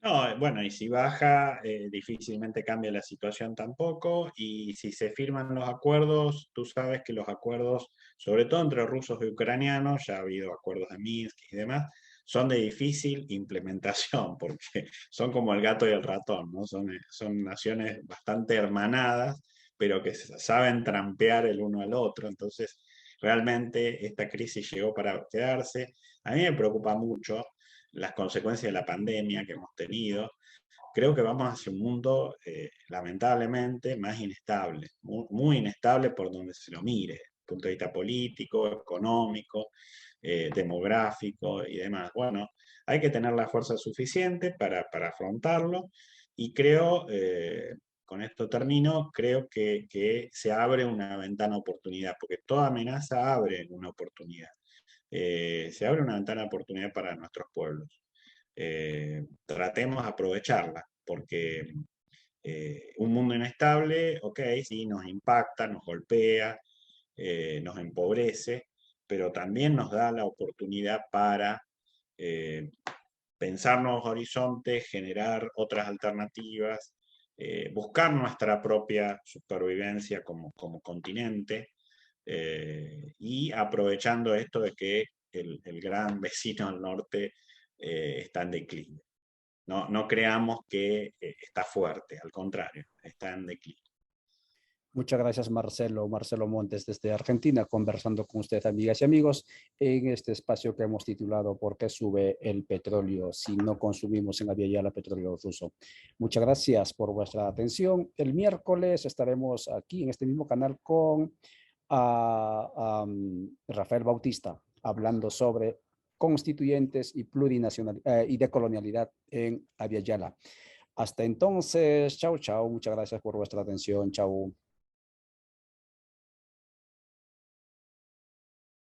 No, bueno, y si baja, difícilmente cambia la situación tampoco, y si se firman los acuerdos, tú sabes que los acuerdos, sobre todo entre rusos y ucranianos, ya ha habido acuerdos de Minsk y demás, son de difícil implementación, porque son como el gato y el ratón, ¿no? Son naciones bastante hermanadas, pero que saben trampear el uno al otro, entonces realmente esta crisis llegó para quedarse. A mí me preocupa mucho las consecuencias de la pandemia que hemos tenido. Creo que vamos hacia un mundo, lamentablemente, más inestable, muy inestable por donde se lo mire, desde el punto de vista político, económico, demográfico y demás. Bueno, hay que tener la fuerza suficiente para afrontarlo, y creo, con esto termino, creo que se abre una ventana de oportunidad, porque toda amenaza abre una oportunidad. Se abre una ventana de oportunidad para nuestros pueblos. Tratemos de aprovecharla, porque un mundo inestable, ok, sí, nos impacta, nos golpea, nos empobrece, pero también nos da la oportunidad para eh, pensar nuevos horizontes, generar otras alternativas, buscar nuestra propia supervivencia como continente, y aprovechando esto de que el gran vecino al norte está en declive. No creamos que está fuerte, al contrario, está en declive. Muchas gracias, Marcelo. Marcelo Montes desde Argentina, conversando con ustedes, amigas y amigos, en este espacio que hemos titulado ¿Por qué sube el petróleo si no consumimos en Abya Yala petróleo ruso? Muchas gracias por vuestra atención. El miércoles estaremos aquí en este mismo canal con Rafael Bautista, hablando sobre constituyentes y plurinacional y decolonialidad en Abya Yala. Hasta entonces, chao, chao. Muchas gracias por vuestra atención. Chao.